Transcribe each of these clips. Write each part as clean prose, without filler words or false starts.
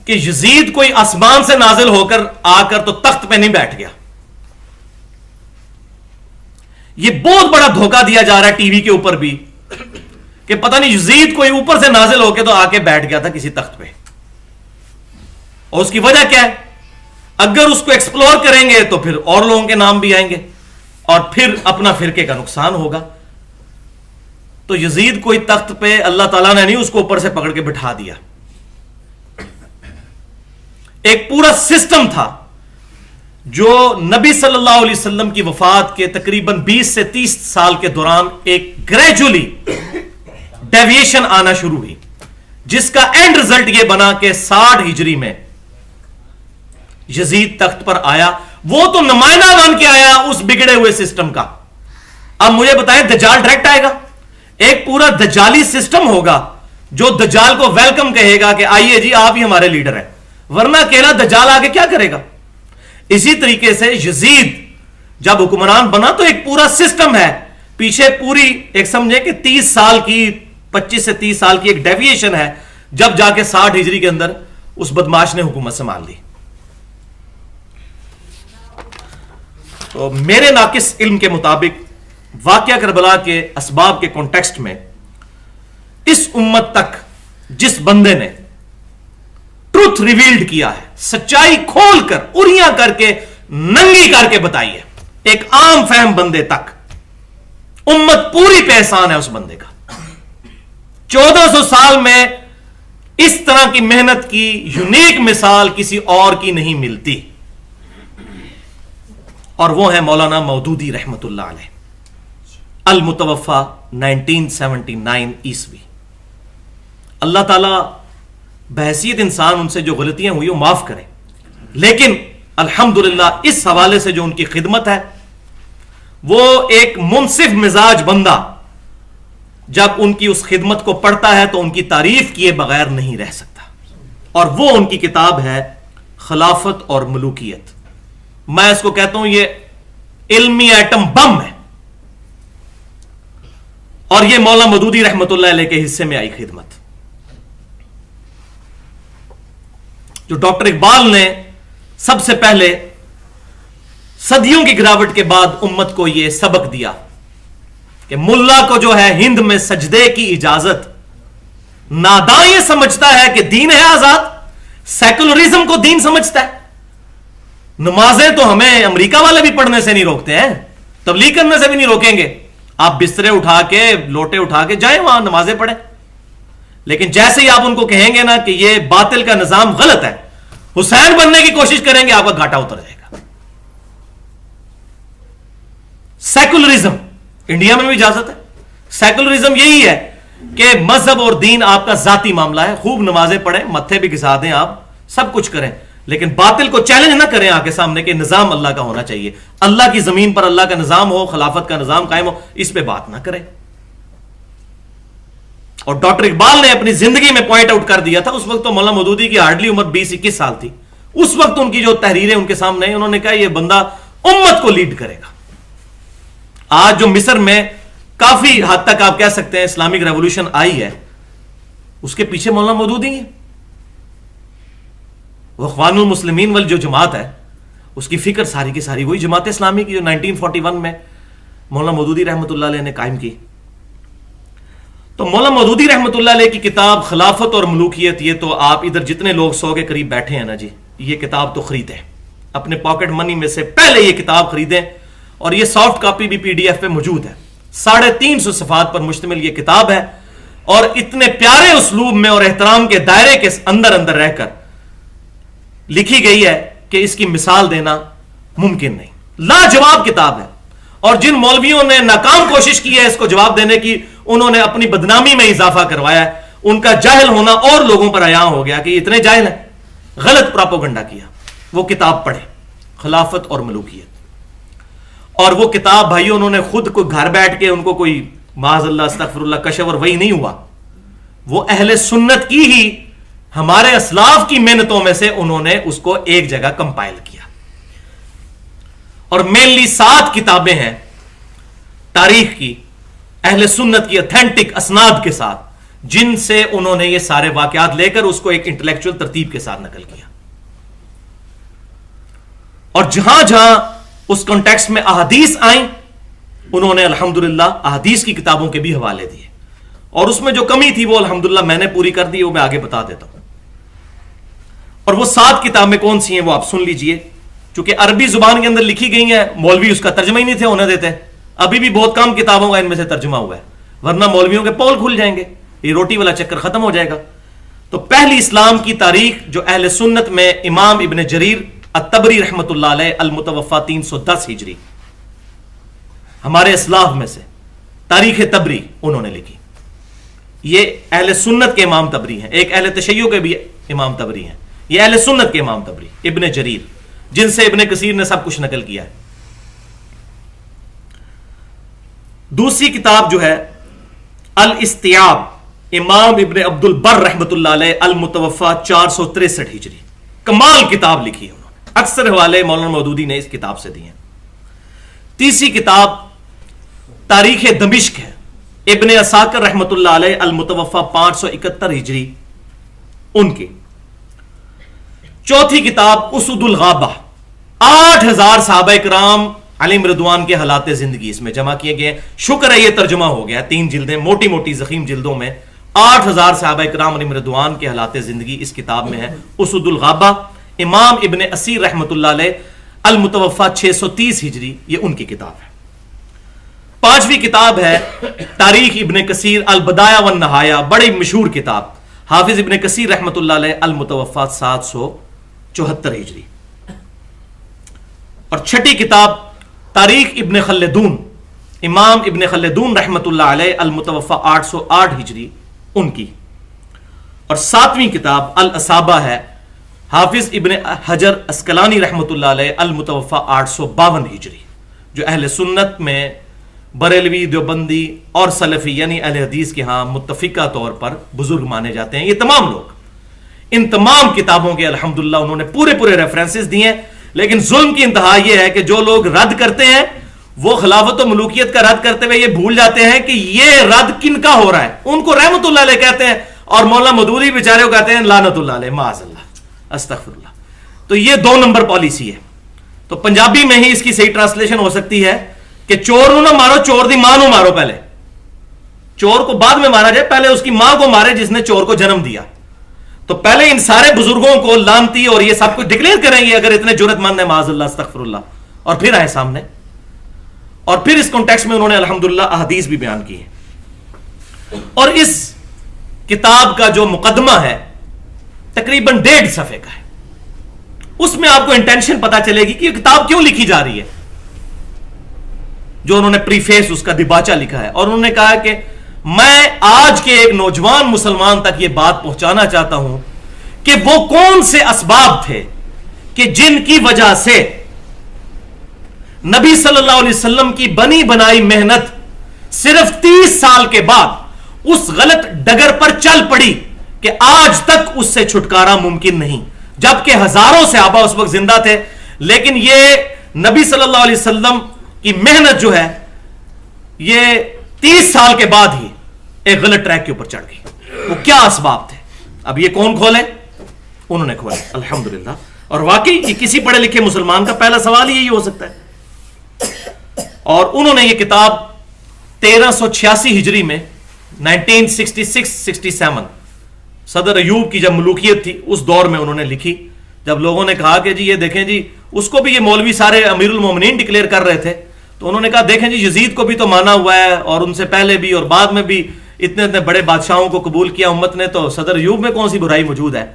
کہ یزید کوئی آسمان سے نازل ہو کر آ کر تو تخت پہ نہیں بیٹھ گیا. یہ بہت بڑا دھوکہ دیا جا رہا ہے ٹی وی کے اوپر بھی کہ پتہ نہیں یزید کوئی اوپر سے نازل ہو کے تو آ کے بیٹھ گیا تھا کسی تخت پہ. اور اس کی وجہ کیا ہے؟ اگر اس کو ایکسپلور کریں گے تو پھر اور لوگوں کے نام بھی آئیں گے اور پھر اپنا فرقے کا نقصان ہوگا. تو یزید کوئی تخت پہ اللہ تعالیٰ نے نہیں اس کو اوپر سے پکڑ کے بٹھا دیا. ایک پورا سسٹم تھا جو نبی صلی اللہ علیہ وسلم کی وفات کے تقریباً 20 سے 30 سال کے دوران ایک گریجولی ڈیویشن آنا شروع ہوئی، جس کا اینڈ رزلٹ یہ بنا کہ 60 ہجری میں یزید تخت پر آیا. وہ تو نمائندہ بن کے آیا اس بگڑے ہوئے سسٹم کا. اب مجھے بتائیں دجال ڈائریکٹ آئے گا؟ ایک پورا دجالی سسٹم ہوگا جو دجال کو ویلکم کہے گا کہ آئیے جی آپ ہی ہمارے لیڈر ہیں، ورنہ اکیلا دجال آگے کیا کرے گا؟ اسی طریقے سے یزید جب حکمران بنا تو ایک پورا سسٹم ہے پیچھے، پوری ایک سمجھے کہ 30 سال کی 25 سے 30 سال کی ایک ڈیویشن ہے، جب جا کے 60 ہجری کے اندر اس بدماش نے حکومت سنبھال لی. تو میرے ناقص علم کے مطابق واقعہ کربلا کے اسباب کے کانٹیکسٹ میں اس امت تک جس بندے نے ٹروتھ ریویلڈ کیا ہے، سچائی کھول کر اریاں کر کے ننگی کر کے بتائی ہے، ایک عام فہم بندے تک، امت پوری پہ احسان ہے اس بندے کا. 1400 سال میں اس طرح کی محنت کی یونیک مثال کسی اور کی نہیں ملتی، اور وہ ہے مولانا مودودی رحمت اللہ علیہ، المتوفا 1979 عیسوی. اللہ تعالیٰ بحیثیت انسان ان سے جو غلطیاں ہوئی وہ معاف کرے، لیکن الحمدللہ اس حوالے سے جو ان کی خدمت ہے، وہ ایک منصف مزاج بندہ جب ان کی اس خدمت کو پڑھتا ہے تو ان کی تعریف کیے بغیر نہیں رہ سکتا. اور وہ ان کی کتاب ہے خلافت اور ملوکیت. میں اس کو کہتا ہوں یہ علمی ایٹم بم ہے، اور یہ مولانا مودودی رحمت اللہ علیہ کے حصے میں آئی خدمت. جو ڈاکٹر اقبال نے سب سے پہلے صدیوں کی گراوٹ کے بعد امت کو یہ سبق دیا کہ ملا کو جو ہے ہند میں سجدے کی اجازت، ناداں یہ سمجھتا ہے کہ دین ہے آزاد، سیکولرزم کو دین سمجھتا ہے. نمازیں تو ہمیں امریکہ والے بھی پڑھنے سے نہیں روکتے ہیں، تبلیغ کرنے سے بھی نہیں روکیں گے. آپ بسترے اٹھا کے لوٹے اٹھا کے جائیں وہاں نمازیں پڑھیں. لیکن جیسے ہی آپ ان کو کہیں گے نا کہ یہ باطل کا نظام غلط ہے، حسین بننے کی کوشش کریں گے، آپ کا گھاٹا اتر جائے گا. سیکولرزم انڈیا میں بھی اجازت ہے. سیکولرزم یہی ہے کہ مذہب اور دین آپ کا ذاتی معاملہ ہے، خوب نمازیں پڑھیں، متھے بھی گھسا دیں، آپ سب کچھ کریں، لیکن باطل کو چیلنج نہ کریں آگے سامنے کہ نظام اللہ کا ہونا چاہیے، اللہ کی زمین پر اللہ کا نظام ہو، خلافت کا نظام قائم ہو، اس پہ بات نہ کریں. اور ڈاکٹر اقبال نے اپنی زندگی میں پوائنٹ آؤٹ کر دیا تھا، اس وقت تو مولانا مودودی کی ہارڈلی عمر 20-21 سال تھی، اس وقت ان کی جو تحریریں ان کے سامنے ہیں، انہوں نے کہا یہ بندہ امت کو لیڈ کرے گا. آج جو مصر میں کافی حد تک آپ کہہ سکتے ہیں اسلامک ریولوشن آئی ہے، اس کے پیچھے مولانا مودودی ہیں. وہ اخوان المسلمین والی جو جماعت ہے، اس کی فکر ساری کی ساری وہی جماعت اسلامی کی جو 1941 میں مولانا مودودی رحمۃ اللہ علیہ نے قائم کی. تو مولانا مودودی رحمۃ اللہ علیہ کی کتاب خلافت اور ملوکیت، یہ تو آپ ادھر جتنے لوگ 100 کے قریب بیٹھے ہیں نا جی، یہ کتاب تو خریدیں، اپنے پاکٹ منی میں سے پہلے یہ کتاب خریدیں. اور یہ سافٹ کاپی بھی PDF پہ موجود ہے. 350 صفحات پر مشتمل یہ کتاب ہے، اور اتنے پیارے اسلوب میں اور احترام کے دائرے کے اندر رہ کر لکھی گئی ہے کہ اس کی مثال دینا ممکن نہیں. لاجواب کتاب ہے، اور جن مولویوں نے ناکام کوشش کی ہے اس کو جواب دینے کی، انہوں نے اپنی بدنامی میں اضافہ کروایا ہے. ان کا جاہل ہونا اور لوگوں پر عیاں ہو گیا کہ یہ اتنے جاہل ہیں، غلط پراپوگنڈا کیا. وہ کتاب پڑھیں، خلافت اور ملوکیت. اور وہ کتاب بھائیو انہوں نے خود کو گھر بیٹھ کے، ان کو کوئی معاذ اللہ استغفر اللہ کشف اور وہی نہیں ہوا، وہ اہل سنت کی ہی ہمارے اسلاف کی محنتوں میں سے انہوں نے اس کو ایک جگہ کمپائل کیا. اور مینلی 7 کتابیں ہیں تاریخ کی، اہل سنت کی اتھینٹک اسناد کے ساتھ، جن سے انہوں نے یہ سارے واقعات لے کر اس کو ایک انٹلیکچوئل ترتیب کے ساتھ نقل کیا. اور جہاں جہاں اس کانٹیکسٹ میں احادیث آئیں انہوں نے الحمدللہ احادیث کی کتابوں کے بھی حوالے دیے, اور اس میں جو کمی تھی وہ الحمدللہ میں نے پوری کر دی, وہ میں آگے بتا دیتا ہوں. اور وہ 7 کتابیں کون سی ہیں وہ آپ سن لیجئے, چونکہ عربی زبان کے اندر لکھی گئی ہیں, مولوی اس کا ترجمہ ہی نہیں تھے ہونے دیتے. ابھی بھی بہت کم کتابوں کا ان میں سے ترجمہ ہوا ہے, ورنہ مولویوں کے پول کھل جائیں گے, یہ روٹی والا چکر ختم ہو جائے گا. تو پہلی اسلام کی تاریخ جو اہل سنت میں امام ابن جریر الطبری رحمۃ اللہ علیہ المتوفا 310 ہجری, ہمارے اسلاف میں سے تاریخ تبری انہوں نے لکھی. یہ اہل سنت کے امام تبری ہیں, ایک اہل تشیع کے بھی امام تبری ہیں, یہ اہل سنت کے امام تبری ابن جریر, جن سے ابن کثیر نے سب کچھ نقل کیا ہے. دوسری کتاب جو ہے الاستیاب امام ابن عبد البر رحمۃ اللہ علیہ المتوفا 463 ہجری, کمال کتاب لکھی ہے انہوں نے, اکثر حوالے مولانا مودودی نے اس کتاب سے دیے ہیں. تیسری کتاب تاریخ دمشق ہے, ابن عساکر رحمۃ اللہ علیہ المتوفا 571 ہجری ان کی. چوتھی کتاب اسد الغابہ, 8000 صحابہ کرام علیہم رضوان کے حالات زندگی اس میں جمع کیے گئے. شکر ہے یہ ترجمہ ہو گیا, 3 جلدیں موٹی موٹی زخیم جلدوں میں 8000 صحابہ کرام علیہم رضوان کے حالات زندگی اس کتاب میں ہے. اسد الغابہ امام ابن اسیر رحمۃ اللہ علیہ المتوفا 630 ہجری, یہ ان کی کتاب ہے. پانچویں کتاب ہے تاریخ ابن کثیر البدایہ والنہایہ, بڑی مشہور کتاب, حافظ ابن کثیر رحمۃ اللہ علیہ المتوفا 774 ہجری. اور چھٹی کتاب تاریخ ابن خلدون امام ابن خلدون رحمۃ اللہ علیہ المتوفا 808 ہجری ان کی. اور ساتویں کتاب الاصابہ ہے حافظ ابن حجر اسقلانی رحمۃ اللہ علیہ المتوفا 852 ہجری, جو اہل سنت میں بریلوی, دیوبندی اور سلفی یعنی اہل حدیث کے ہاں متفقہ طور پر بزرگ مانے جاتے ہیں. یہ تمام لوگ ان تمام کتابوں کے الحمدللہ انہوں نے پورے ریفرنسز دیے ہیں. لیکن ظلم کی انتہا یہ ہے کہ جو لوگ رد کرتے ہیں وہ خلافت و ملوکیت کا رد کرتے ہوئے یہ بھول جاتے ہیں کہ یہ رد کن کا ہو رہا ہے. ان کو رحمت اللہ علیہ کہتے ہیں اور مولا مودودی بیچارے کو کہتے ہیں لعنت اللہ علیہ, معاذ اللہ, استغفر اللہ. تو یہ 2 نمبر پالیسی ہے. تو پنجابی میں ہی اس کی صحیح ٹرانسلیشن ہو سکتی ہے کہ چور نو نہ مارو, چور دی ماں نو مارو. پہلے چور کو بعد میں مارا جائے, پہلے اس کی ماں کو مارے جس نے چور کو جنم دیا. تو پہلے ان سارے بزرگوں کو لانتی اور یہ سب کچھ ڈکلیئر کریں گے اگر اتنے جرت مند ہیں, معاذ اللہ, استغفر اللہ, اور پھر آئے سامنے. اور پھر اس کانٹیکسٹ میں انہوں نے الحمدللہ احادیث بھی بیان کی ہے. اور اس کتاب کا جو مقدمہ ہے تقریباً 1.5 صفحے کا ہے. اس میں آپ کو انٹینشن پتا چلے گی کہ یہ کتاب کیوں لکھی جا رہی ہے. جو انہوں نے پریفیس اس کا دباچہ لکھا ہے, اور انہوں نے کہا کہ میں آج کے ایک نوجوان مسلمان تک یہ بات پہنچانا چاہتا ہوں کہ وہ کون سے اسباب تھے کہ جن کی وجہ سے نبی صلی اللہ علیہ وسلم کی بنی بنائی محنت صرف 30 سال کے بعد اس غلط ڈگر پر چل پڑی کہ آج تک اس سے چھٹکارا ممکن نہیں, جبکہ ہزاروں صحابہ اس وقت زندہ تھے. لیکن یہ نبی صلی اللہ علیہ وسلم کی محنت جو ہے یہ 30 سال کے بعد ہی ایک غلط ٹریک کے اوپر چڑھ گئی. وہ کیا اسباب تھے؟ اب یہ کون کھولے؟ انہوں نے کھولے الحمدللہ. اور واقعی یہ کسی پڑھے لکھے مسلمان کا پہلا سوال یہی ہو سکتا ہے. اور انہوں نے یہ کتاب 1386 ہجری میں 1966-67 صدر ایوب کی جب ملوکیت تھی اس دور میں انہوں نے لکھی. جب لوگوں نے کہا کہ جی یہ دیکھیں جی, اس کو بھی یہ مولوی سارے امیر المومنین ڈکلیئر کر رہے تھے, تو انہوں نے کہا دیکھیں جی یزید کو بھی تو مانا ہوا ہے اور ان سے پہلے بھی اور بعد میں بھی اتنے بڑے بادشاہوں کو قبول کیا امت نے, تو صدر ایوب میں کون سی برائی موجود ہے.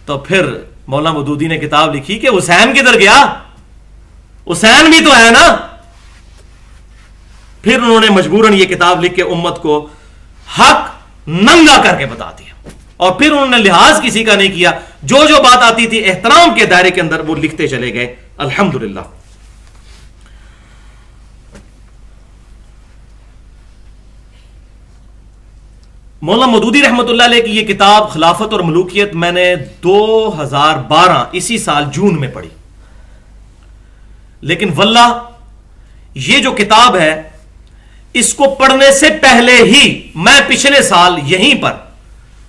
تو پھر مولانا مودودی نے کتاب لکھی کہ حسین کدھر گیا, حسین بھی تو ہے نا. پھر انہوں نے مجبوراً یہ کتاب لکھ کے امت کو حق ننگا کر کے بتا دیا, اور پھر انہوں نے لحاظ کسی کا نہیں کیا, جو بات آتی تھی احترام کے دائرے کے اندر وہ لکھتے چلے گئے الحمدللہ. مولانا مودودی رحمت اللہ علیہ کی یہ کتاب خلافت اور ملوکیت میں نے 2012 اسی سال جون میں پڑھی. لیکن واللہ یہ جو کتاب ہے اس کو پڑھنے سے پہلے ہی میں پچھلے سال یہیں پر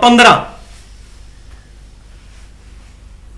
15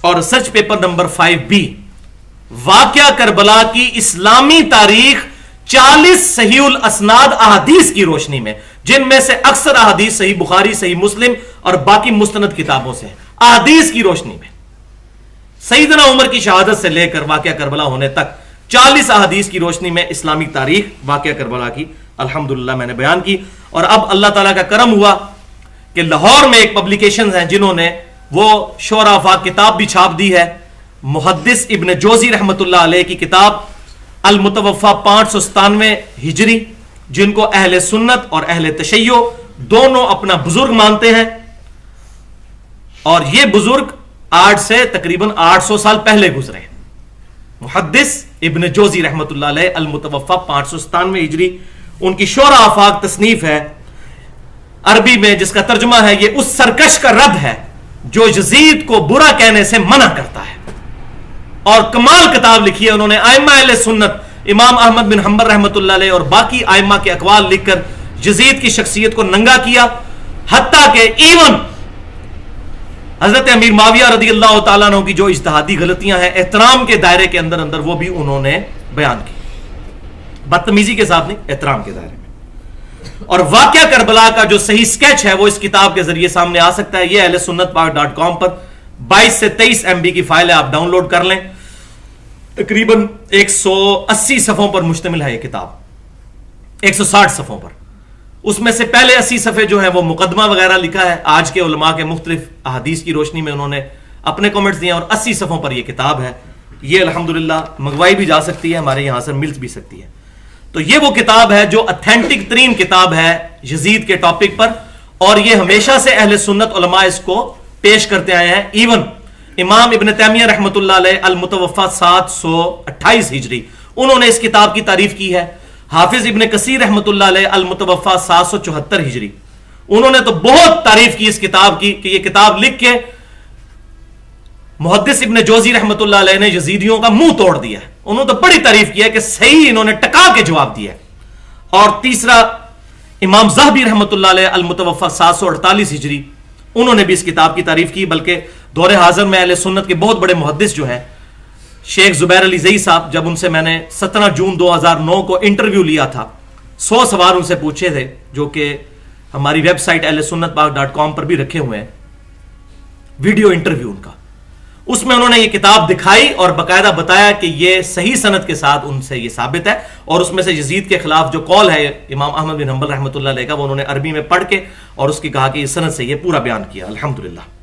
اور ریسرچ پیپر نمبر 5B، واقعہ کربلا کی اسلامی تاریخ 40 صحیح الاسناد احادیث کی روشنی میں، جن میں سے اکثر احادیث صحیح بخاری، صحیح مسلم اور باقی مستند کتابوں سے، احادیث کی روشنی میں سیدنا عمر کی شہادت سے لے کر واقعہ کربلا ہونے تک 40 احادیث کی روشنی میں اسلامی تاریخ واقعہ کربلا کی الحمدللہ میں نے بیان کی۔ اور اب اللہ تعالیٰ کا کرم ہوا کہ لاہور میں ایک پبلیکیشنز ہیں جنہوں نے وہ شعراء آفاق کتاب بھی چھاپ دی ہے، محدث ابن جوزی رحمت اللہ علیہ کی کتاب المتوفا 597 ہجری، جن کو اہل سنت اور اہل تشیع دونوں اپنا بزرگ مانتے ہیں، اور یہ بزرگ آج سے تقریباً 800 سال پہلے گزرے۔ محدث ابن جوزی رحمت اللہ علیہ المتوفا 597 ہجری، ان کی شعراء آفاق تصنیف ہے عربی میں، جس کا ترجمہ ہے یہ اس سرکش کا رد ہے جو یزید کو برا کہنے سے منع کرتا ہے۔ اور کمال کتاب لکھی ہے انہوں نے ائمہ اہل سنت امام احمد بن حنبل رحمت اللہ علیہ اور باقی ائمہ کے اقوال لکھ کر یزید کی شخصیت کو ننگا کیا، حتیٰ کہ ایون حضرت امیر معاویہ رضی اللہ تعالیٰ عنہ کی جو اجتہادی غلطیاں ہیں احترام کے دائرے کے اندر وہ بھی انہوں نے بیان کی، بدتمیزی کے ساتھ نہیں، احترام کے دائرے میں۔ اور واقعہ کربلا کا جو صحیح سکیچ ہے وہ اس کتاب کے ذریعے سامنے آ سکتا ہے، یہ اہل سنت پاک.com پر 22 سے 23 MB کی فائل ہے، آپ ڈاؤن لوڈ کر لیں۔ تقریباً 180 صفحوں پر مشتمل ہے یہ کتاب، 160 صفحوں پر۔ اس میں سے پہلے 80 صفحے جو ہیں وہ مقدمہ وغیرہ لکھا ہے، آج کے علماء کے مختلف احادیث کی روشنی میں انہوں نے اپنے کمنٹس دیے، اور 80 صفحوں پر یہ کتاب ہے۔ یہ الحمدللہ منگوائی بھی جا سکتی ہے، ہمارے یہاں سے مل بھی سکتی ہے۔ تو یہ وہ کتاب ہے جو اتھینٹک ترین کتاب ہے یزید کے ٹاپک پر، اور یہ ہمیشہ سے اہل سنت علماء اس کو پیش کرتے آئے ہیں۔ ایون امام ابن تیمیہ رحمت اللہ علیہ المتوفا 728 ہجری، انہوں نے اس کتاب کی تعریف کی ہے۔ حافظ ابن کثیر رحمت اللہ علیہ المتوفا 774 ہجری، انہوں نے تو بہت تعریف کی اس کتاب کی کہ یہ کتاب لکھ کے محدث ابن جوزی رحمت اللہ علیہ نے یزیدیوں کا منہ توڑ دیا ہے، انہوں نے تو بڑی تعریف کیا کہ صحیح انہوں نے ٹکا کے جواب دیا ہے۔ اور تیسرا امام ذہبی رحمت اللہ علیہ المتوفا 748 ہجری، انہوں نے بھی اس کتاب کی تعریف کی، بلکہ دور حاضر میں اہل سنت کے بہت بڑے محدث جو ہیں شیخ زبیر علی زئی صاحب، جب ان سے میں نے 17 جون 2009 کو انٹرویو لیا تھا، 100 سوال ان سے پوچھے تھے جو کہ ہماری ویب سائٹ اہل سنت پاک.com پر بھی رکھے ہوئے ہیں، ویڈیو انٹرویو ان کا، اس میں انہوں نے یہ کتاب دکھائی اور باقاعدہ بتایا کہ یہ صحیح سند کے ساتھ ان سے یہ ثابت ہے، اور اس میں سے یزید کے خلاف جو قول ہے امام احمد بن حنبل رحمۃ اللہ علیہ کا، وہ انہوں نے عربی میں پڑھ کے اور اس کی کہا کہ یہ سند سے یہ پورا بیان کیا الحمدللہ۔